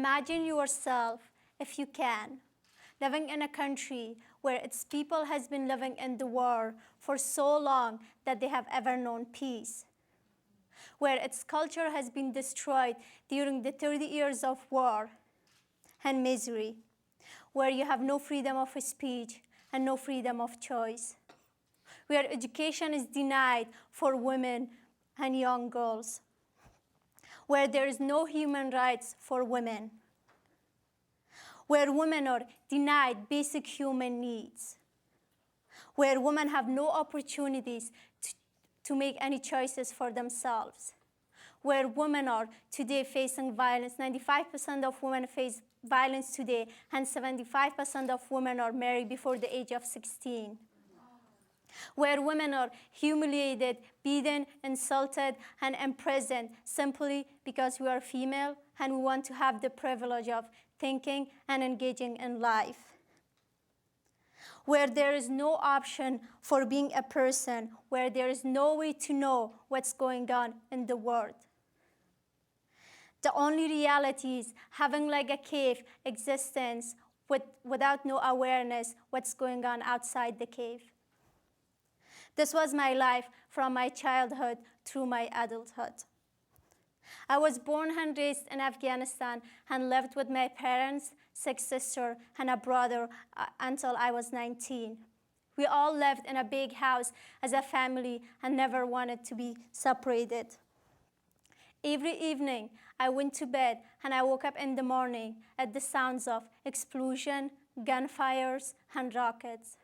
Imagine yourself, if you can, living in a country where its people has been living in the war for so long that they have ever known peace, where its culture has been destroyed during the 30 years of war and misery, where you have no freedom of speech and no freedom of choice, where education is denied for women and young girls, where there is no human rights for women, where women are denied basic human needs, where women have no opportunities to make any choices for themselves, where women are today facing violence. 95% of women face violence today, and 75% of women are married before the age of 16. Where women are humiliated, beaten, insulted, and imprisoned simply because we are female and we want to have the privilege of thinking and engaging in life. Where there is no option for being a person, where there is no way to know what's going on in the world. The only reality is having like a cave existence without no awareness what's going on outside the cave. This was my life from my childhood through my adulthood. I was born and raised in Afghanistan and lived with my parents, 6 sisters, and a brother until I was 19. We all lived in a big house as a family and never wanted to be separated. Every evening, I went to bed and I woke up in the morning at the sounds of explosion, gunfires, and rockets.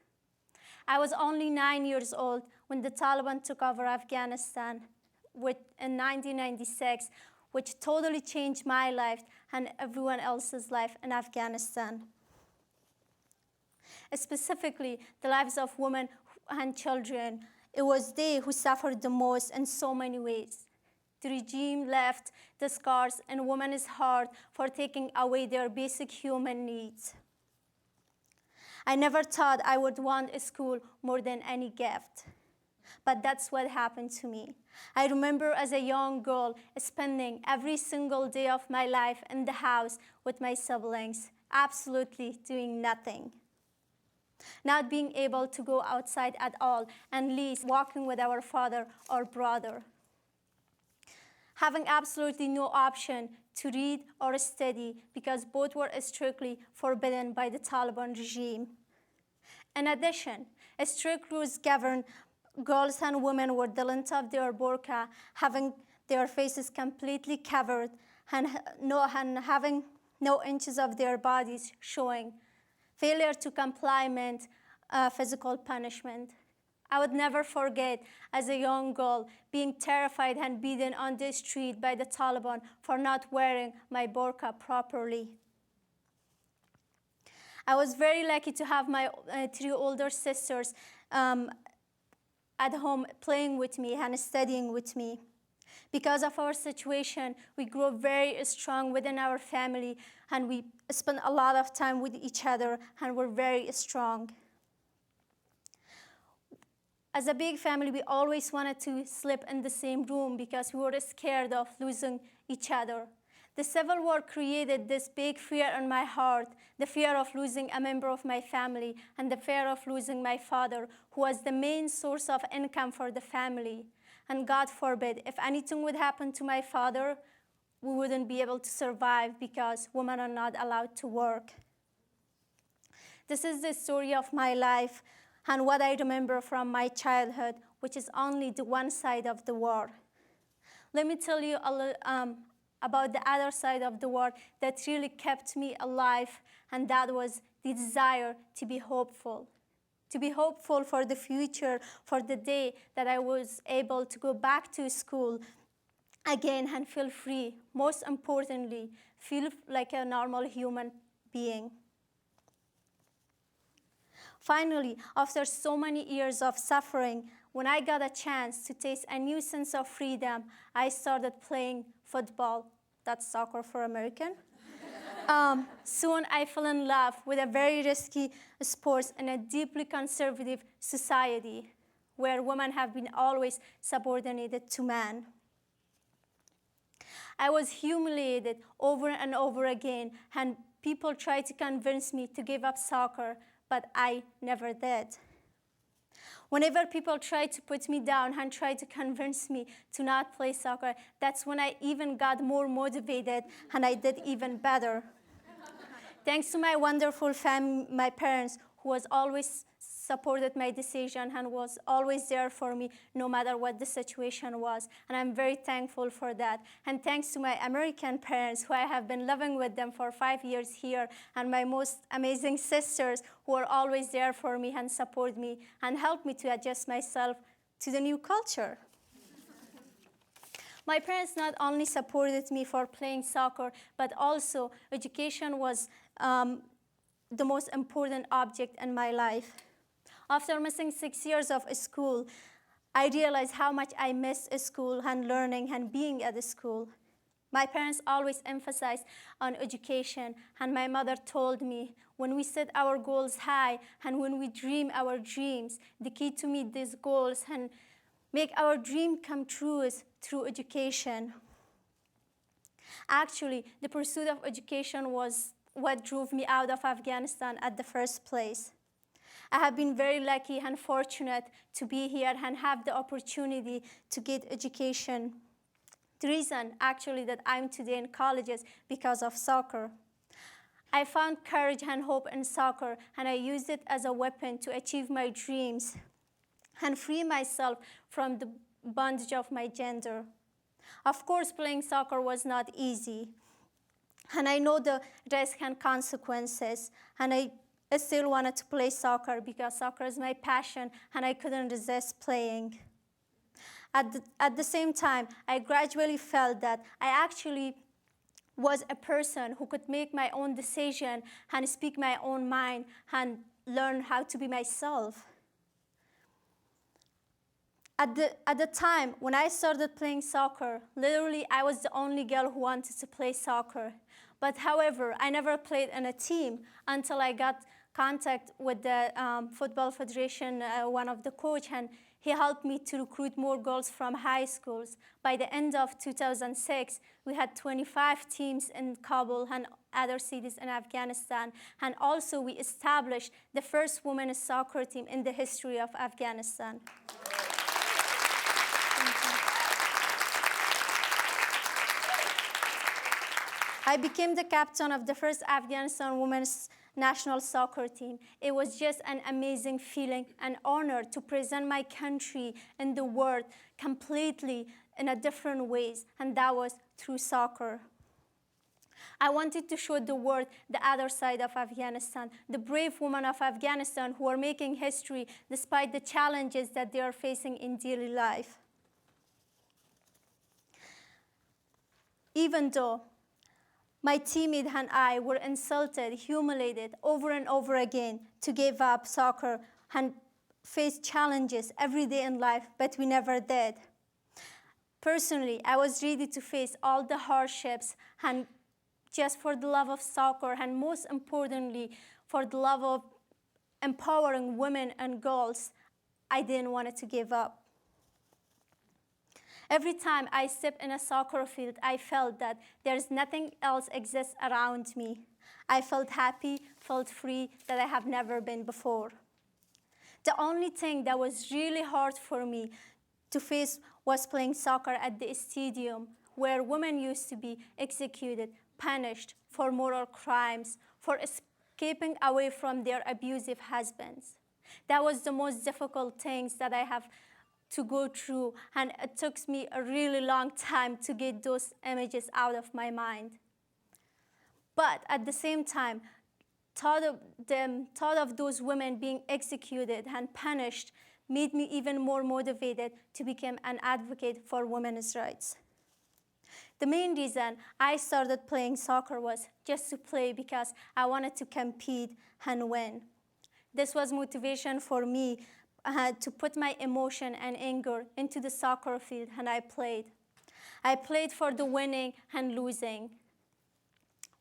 I was only 9 years old when the Taliban took over Afghanistan in 1996, which totally changed my life and everyone else's life in Afghanistan. Specifically, the lives of women and children. It was they who suffered the most in so many ways. The regime left the scars in women's heart for taking away their basic human needs. I never thought I would want a school more than any gift, but that's what happened to me. I remember as a young girl spending every single day of my life in the house with my siblings, absolutely doing nothing. Not being able to go outside at all, and least walking with our father or brother. Having absolutely no option to read or study because both were strictly forbidden by the Taliban regime. In addition, strict rules governed girls and women were the length of their burqa, having their faces completely covered and having no inches of their bodies showing. Failure to comply meant physical punishment. I would never forget, as a young girl, being terrified and beaten on the street by the Taliban for not wearing my burqa properly. I was very lucky to have my 3 older sisters at home playing with me and studying with me. Because of our situation, we grew very strong within our family, and we spent a lot of time with each other, and we're very strong. As a big family, we always wanted to sleep in the same room because we were scared of losing each other. The civil war created this big fear in my heart, the fear of losing a member of my family and the fear of losing my father, who was the main source of income for the family. And God forbid, if anything would happen to my father, we wouldn't be able to survive because women are not allowed to work. This is the story of my life and what I remember from my childhood, which is only the one side of the war. Let me tell you about the other side of the war that really kept me alive, and that was the desire to be hopeful. To be hopeful for the future, for the day that I was able to go back to school again and feel free. Most importantly, feel like a normal human being. Finally, after so many years of suffering, when I got a chance to taste a new sense of freedom, I started playing football. That's soccer for American. Soon I fell in love with a very risky sport in a deeply conservative society where women have been always subordinated to men. I was humiliated over and over again, and people tried to convince me to give up soccer, but I never did. Whenever people tried to put me down and tried to convince me to not play soccer, that's when I even got more motivated and I did even better. Thanks to my wonderful family, my parents, who was always supported my decision and was always there for me no matter what the situation was. And I'm very thankful for that. And thanks to my American parents, who I have been living with them for 5 years here, and my most amazing sisters, who are always there for me and support me and help me to adjust myself to the new culture. My parents not only supported me for playing soccer, but also education was the most important object in my life. After missing 6 years of school, I realized how much I missed school and learning and being at school. My parents always emphasized on education, and my mother told me, when we set our goals high and when we dream our dreams, the key to meet these goals and make our dream come true is through education. Actually, the pursuit of education was what drove me out of Afghanistan at the first place. I have been very lucky and fortunate to be here and have the opportunity to get education. The reason, actually, that I'm today in college is because of soccer. I found courage and hope in soccer, and I used it as a weapon to achieve my dreams and free myself from the bondage of my gender. Of course, playing soccer was not easy, and I know the risk and consequences, and I still wanted to play soccer because soccer is my passion, and I couldn't resist playing. At the same time, I gradually felt that I actually was a person who could make my own decision and speak my own mind and learn how to be myself. At the time when I started playing soccer, literally I was the only girl who wanted to play soccer. But however, I never played in a team until I got contact with the Football Federation, one of the coach, and he helped me to recruit more girls from high schools. By the end of 2006, we had 25 teams in Kabul and other cities in Afghanistan. And also we established the first women's soccer team in the history of Afghanistan. I became the captain of the first Afghanistan women's national soccer team. It was just an amazing feeling, an honor to present my country in the world completely in a different ways, and that was through soccer. I wanted to show the world the other side of Afghanistan, the brave women of Afghanistan who are making history despite the challenges that they are facing in daily life. Even though my teammate and I were insulted, humiliated over and over again to give up soccer and face challenges every day in life, but we never did. Personally, I was ready to face all the hardships and just for the love of soccer, and most importantly, for the love of empowering women and girls, I didn't want to give up. Every time I stepped in a soccer field, I felt that there's nothing else exists around me. I felt happy, felt free, that I have never been before. The only thing that was really hard for me to face was playing soccer at the stadium, where women used to be executed, punished for moral crimes, for escaping away from their abusive husbands. That was the most difficult things that I have to go through, and it took me a really long time to get those images out of my mind. But at the same time, thought of those women being executed and punished made me even more motivated to become an advocate for women's rights. The main reason I started playing soccer was just to play because I wanted to compete and win. This was motivation for me to put my emotion and anger into the soccer field, and I played. I played for the winning and losing,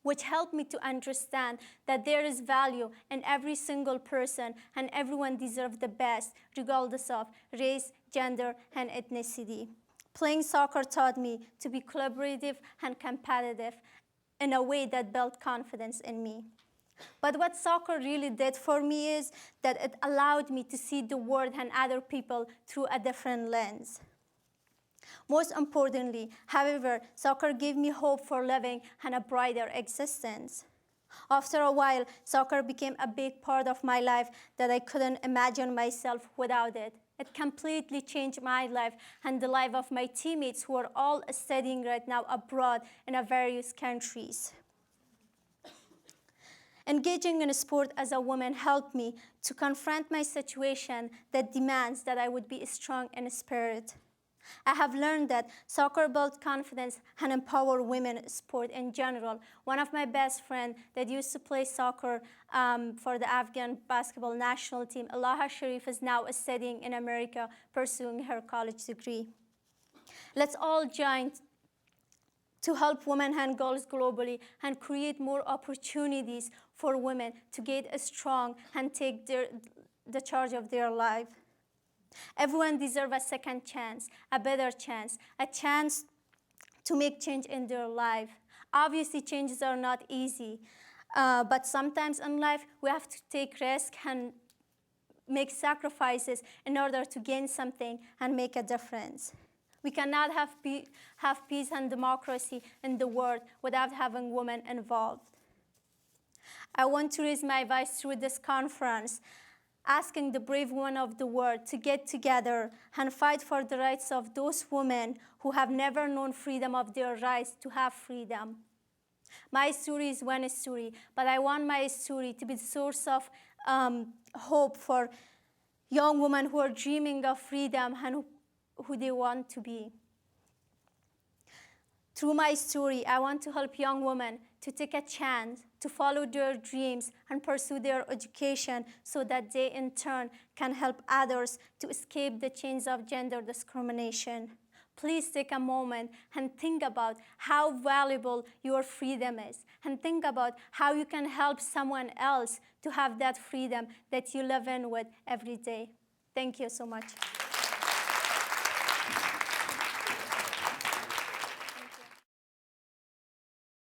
which helped me to understand that there is value in every single person and everyone deserves the best, regardless of race, gender, and ethnicity. Playing soccer taught me to be collaborative and competitive in a way that built confidence in me. But what soccer really did for me is that it allowed me to see the world and other people through a different lens. Most importantly, however, soccer gave me hope for living and a brighter existence. After a while, soccer became a big part of my life that I couldn't imagine myself without it. It completely changed my life and the life of my teammates who are all studying right now abroad in various countries. Engaging in sport as a woman helped me to confront my situation that demands that I would be strong in spirit. I have learned that soccer builds confidence and empowers women in sport in general. One of my best friends that used to play soccer for the Afghan basketball national team, Alaha Sharif, is now studying in America, pursuing her college degree. Let's all join to help women and girls globally and create more opportunities for women to get strong and take the charge of their life. Everyone deserves a second chance, a better chance, a chance to make change in their life. Obviously, changes are not easy, but sometimes in life, we have to take risks and make sacrifices in order to gain something and make a difference. We cannot have peace and democracy in the world without having women involved. I want to raise my voice through this conference, asking the brave women of the world to get together and fight for the rights of those women who have never known freedom of their rights to have freedom. My story is one story, but I want my story to be the source of hope for young women who are dreaming of freedom and who they want to be. Through my story, I want to help young women to take a chance, to follow their dreams and pursue their education so that they in turn can help others to escape the chains of gender discrimination. Please take a moment and think about how valuable your freedom is, and think about how you can help someone else to have that freedom that you live in with every day. Thank you so much.